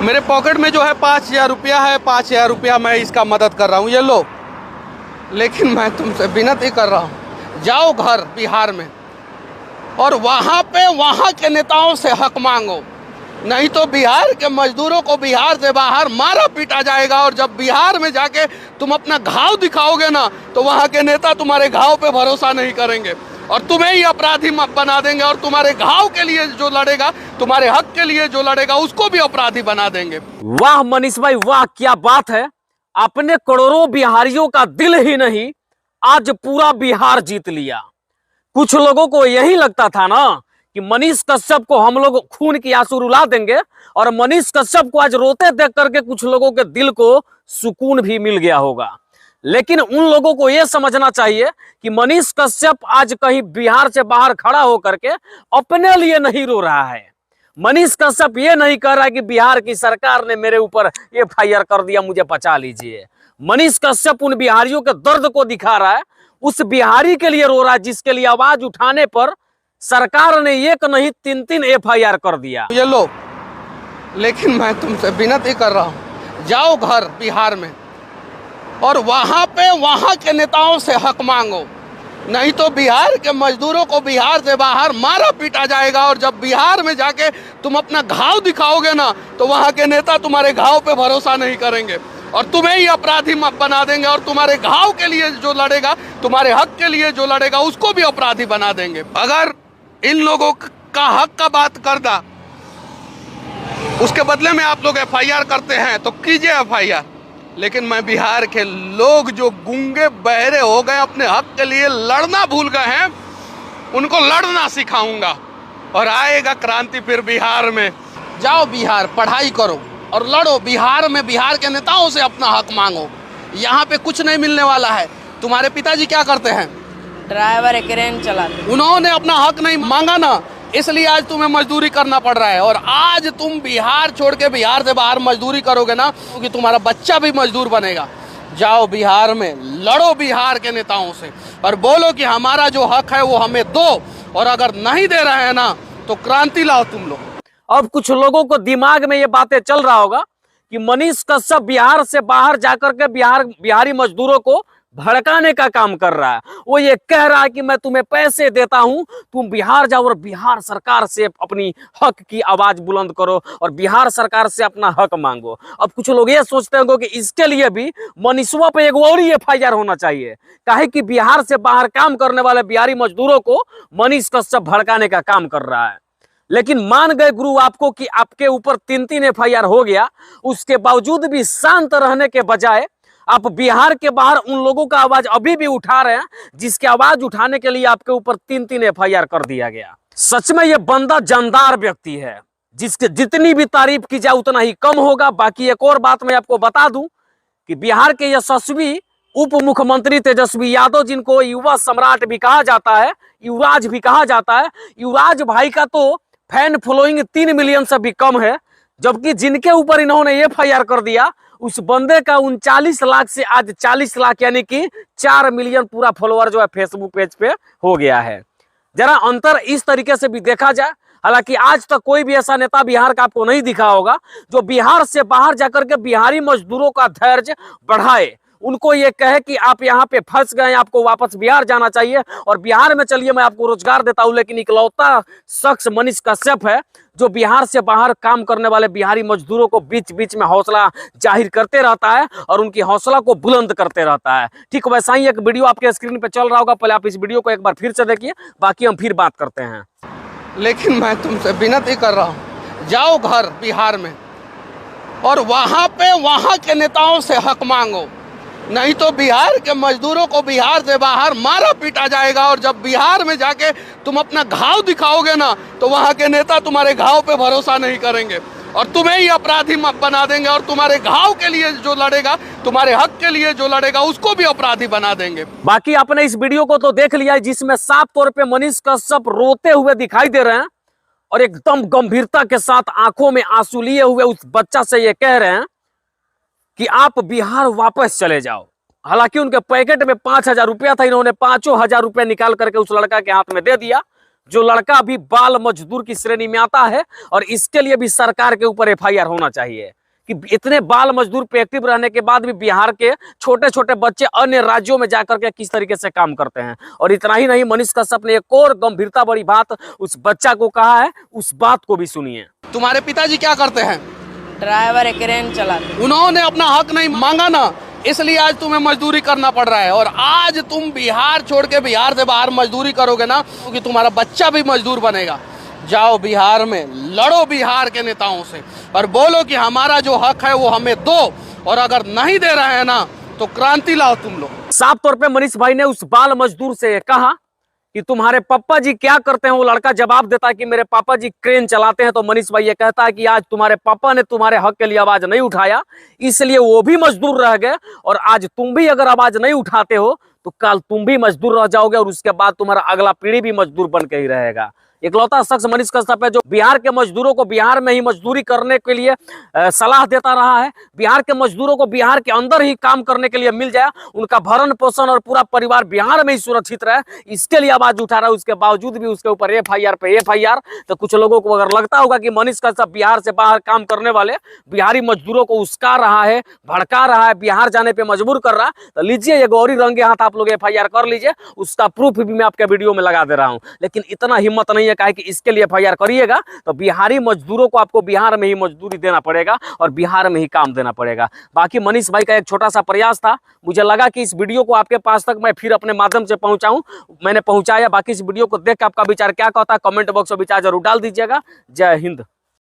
मेरे पॉकेट में जो है 5,000 रुपया है। 5,000 रुपया मैं इसका मदद कर रहा हूँ, ये लो। लेकिन मैं तुमसे विनती कर रहा हूँ, जाओ घर बिहार में और वहाँ के नेताओं से हक मांगो, नहीं तो बिहार के मजदूरों को बिहार से बाहर मारा पीटा जाएगा। और जब बिहार में जाके तुम अपना घाव दिखाओगे ना, तो वहाँ के नेता तुम्हारे घाव पे भरोसा नहीं करेंगे और तुम्हें ही अपराधी बना देंगे। और तुम्हारे घाव के लिए जो लड़ेगा, तुम्हारे हक के लिए जो लड़ेगा, उसको भी अपराधी बना देंगे। वाह मनीष भाई वाह, क्या बात है। अपने करोड़ों बिहारियों का दिल ही नहीं, आज पूरा बिहार जीत लिया। कुछ लोगों को यही लगता था ना कि मनीष कश्यप को हम लोग खून की आंसू रुला देंगे, और मनीष कश्यप को आज रोते देख करके कुछ लोगों के दिल को सुकून भी मिल गया होगा। लेकिन उन लोगों को यह समझना चाहिए कि मनीष कश्यप आज कहीं बिहार से बाहर खड़ा होकर के अपने लिए नहीं रो रहा है। मनीष कश्यप ये नहीं कह रहा है कि बिहार की सरकार ने मेरे ऊपर FIR कर दिया, मुझे बचा लीजिए। मनीष कश्यप उन बिहारियों के दर्द को दिखा रहा है, उस बिहारी के लिए रो रहा है जिसके लिए आवाज उठाने पर सरकार ने एक नहीं 3-3 FIR कर दिया। ये लो। लेकिन मैं तुमसे विनती कर रहा हूँ, जाओ घर बिहार में और वहाँ के नेताओं से हक मांगो, नहीं तो बिहार के मजदूरों को बिहार से बाहर मारा पीटा जाएगा। और जब बिहार में जाके तुम अपना घाव दिखाओगे ना, तो वहाँ के नेता तुम्हारे घाव पे भरोसा नहीं करेंगे और तुम्हें ही अपराधी बना देंगे। और तुम्हारे घाव के लिए जो लड़ेगा, तुम्हारे हक के लिए जो लड़ेगा, उसको भी अपराधी बना देंगे। अगर इन लोगों का हक का बात कर दा, उसके बदले में आप लोग FIR करते हैं तो कीजिए FIR। लेकिन मैं बिहार के लोग जो गूंगे बहरे हो गए, अपने हक के लिए लड़ना भूल गए हैं, उनको लड़ना सिखाऊंगा और आएगा क्रांति फिर बिहार में। जाओ बिहार, पढ़ाई करो और लड़ो बिहार में, बिहार के नेताओं से अपना हक मांगो। यहाँ पे कुछ नहीं मिलने वाला है। तुम्हारे पिताजी क्या करते हैं? ड्राइवर क्रेन चलाते। उन्होंने अपना हक नहीं मांगा ना, इसलिए आज तुम्हें मजदूरी करना पड़ रहा है। और आज तुम बिहार छोड़ के बिहार से बाहर मजदूरी करोगे ना, क्योंकि तुम्हारा बच्चा भी मजदूर बनेगा। जाओ बिहार में, लड़ो बिहार के नेताओं से और बोलो कि हमारा जो हक है वो हमें दो, और अगर नहीं दे रहे हैं ना तो क्रांति लाओ तुम लोग। अब कुछ लोगों को दिमाग में ये बातें चल रहा होगा कि मनीष कश्यप बिहार से बाहर जाकर के बिहारी मजदूरों को भड़काने का काम कर रहा है। वो ये कह रहा है कि मैं तुम्हें पैसे देता हूं, तुम बिहार जाओ और बिहार सरकार से अपनी हक की आवाज बुलंद करो और बिहार सरकार से अपना हक मांगो। अब कुछ लोग ये सोचते होंगे कि इसके लिए भी मनीषवा पे एक और ही FIR होना चाहिए, काहे कि बिहार से बाहर काम करने वाले बिहारी मजदूरों को मनीष कश्यप भड़काने का काम कर रहा है। लेकिन मान गए गुरु आपको कि आपके ऊपर 3-3 FIR हो गया, उसके बावजूद भी शांत रहने के बजाय आप बिहार के बाहर उन लोगों का आवाज अभी भी उठा रहे हैं जिसके आवाज उठाने के लिए आपके ऊपर 3-3 FIR कर दिया गया। सच में ये बंदा जानदार व्यक्ति है, जिसके जितनी भी तारीफ की जाए उतना ही कम होगा। बाकी एक और बात मैं आपको बता दूं कि बिहार के यशस्वी उप मुख्यमंत्री तेजस्वी यादव, जिनको युवा सम्राट भी कहा जाता है, युवराज भी कहा जाता है, युवराज भाई का तो फैन फॉलोइंग 3 मिलियन से भी कम है। जबकि जिनके ऊपर इन्होंने FIR कर दिया, उस बंदे का 39 लाख से आज 40 लाख यानी कि 4 मिलियन पूरा फॉलोअर जो है फेसबुक पेज पे हो गया है। जरा अंतर इस तरीके से भी देखा जाए। हालांकि आज तक कोई भी ऐसा नेता बिहार का आपको नहीं दिखा होगा जो बिहार से बाहर जाकर के बिहारी मजदूरों का धैर्य बढ़ाए, उनको ये कहे कि आप यहाँ पे फंस गए, आपको वापस बिहार जाना चाहिए और बिहार में चलिए मैं आपको रोजगार देता हूँ। लेकिन इकलौता शख्स मनीष कश्यप है जो बिहार से बाहर काम करने वाले बिहारी मजदूरों को बीच बीच में हौसला जाहिर करते रहता है और उनकी हौसला को बुलंद करते रहता है। ठीक वैसा ही एक वीडियो आपके स्क्रीन पे चल रहा होगा, पहले आप इस वीडियो को एक बार फिर से देखिए, बाकी हम फिर बात करते हैं। लेकिन मैं तुमसे विनती कर रहा हूँ, जाओ घर बिहार में और वहाँ के नेताओं से हक मांगो, नहीं तो बिहार के मजदूरों को बिहार से बाहर मारा पीटा जाएगा। और जब बिहार में जाके तुम अपना घाव दिखाओगे ना, तो वहाँ के नेता तुम्हारे घाव पे भरोसा नहीं करेंगे और तुम्हें ही अपराधी बना देंगे। और तुम्हारे घाव के लिए जो लड़ेगा, तुम्हारे हक के लिए जो लड़ेगा, उसको भी अपराधी बना देंगे। बाकी आपने इस वीडियो को तो देख लिया है जिसमें साफ तौर पे मनीष कश्यप रोते हुए दिखाई दे रहे हैं और एकदम गंभीरता के साथ आंखों में आंसू लिए हुए उस बच्चा से ये कह रहे हैं कि आप बिहार वापस चले जाओ। हालांकि उनके पैकेट में 5,000 रुपया था, इन्होंने 5,000 रुपया निकाल करके उस लड़का के हाथ में दे दिया। जो लड़का अभी बाल मजदूर की श्रेणी में आता है, और इसके लिए भी सरकार के ऊपर एफआईआर होना चाहिए कि इतने बाल मजदूर पे एक्टिव रहने के बाद भी बिहार के छोटे छोटे बच्चे अन्य राज्यों में जाकर के किस तरीके से काम करते हैं। और इतना ही नहीं, मनीष कश्यप ने एक और गंभीरता बड़ी बात उस बच्चा को कहा है, उस बात को भी सुनिए। तुम्हारे पिताजी क्या करते हैं? ड्राइवर है, क्रेन चलाते। उन्होंने अपना हक नहीं मांगा ना, इसलिए आज तुम्हें मजदूरी करना पड़ रहा है। और आज तुम बिहार छोड़ के बिहार से बाहर मजदूरी करोगे ना, क्योंकि तुम्हारा बच्चा भी मजदूर बनेगा। जाओ बिहार में लड़ो बिहार के नेताओं से और बोलो कि हमारा जो हक है वो हमें दो, और अगर नहीं दे रहे हैं ना तो क्रांति लाओ तुम लोग। साफ तौर पे मनीष भाई ने उस बाल मजदूर से कहा कि तुम्हारे पापा जी क्या करते हैं। वो लड़का जवाब देता है कि मेरे पापा जी क्रेन चलाते हैं। तो मनीष भाई ये कहता है कि आज तुम्हारे पापा ने तुम्हारे हक के लिए आवाज नहीं उठाया, इसलिए वो भी मजदूर रह गए, और आज तुम भी अगर आवाज नहीं उठाते हो तो कल तुम भी मजदूर रह जाओगे, और उसके बाद तुम्हारा अगला पीढ़ी भी मजदूर बन के ही रहेगा। इकलौता शख्स मनीष कश्यप है जो बिहार के मजदूरों को बिहार में ही मजदूरी करने के लिए सलाह देता रहा है। बिहार के मजदूरों को बिहार के अंदर ही काम करने के लिए मिल जाए, उनका भरण पोषण और पूरा परिवार बिहार में ही सुरक्षित रहे, इसके लिए आवाज उठा रहा है। उसके बावजूद भी उसके ऊपर एफआईआर पे एफआईआर। तो कुछ लोगों को अगर लगता होगा कि मनीष कश्यप बिहार से बाहर काम करने वाले बिहारी मजदूरों को उस्का रहा है, भड़का रहा है, बिहार जाने पर मजबूर कर रहा है, तो लीजिए ये गौरी रंगे हाथ आप लोग एफआईआर कर लीजिए। उसका प्रूफ भी मैं आपके वीडियो में लगा दे रहा हूँ। लेकिन इतना हिम्मत नहीं है कि इसके लिए एफआईआर करिएगा तो बिहारी मजदूरों को आपको बिहार में ही मजदूरी देना पड़ेगा और बिहार में ही काम देना पड़ेगा। बाकी मनीष भाई का एक छोटा सा प्रयास था, मुझे लगा कि इस वीडियो को आपके पास तक मैं फिर अपने माध्यम से पहुंचाऊं, मैंने पहुंचाया। बाकी इस वीडियो को देख के आपका विचार क्या कहता है कमेंट बॉक्स में विचार जरूर डाल दीजिएगा। जय हिंद।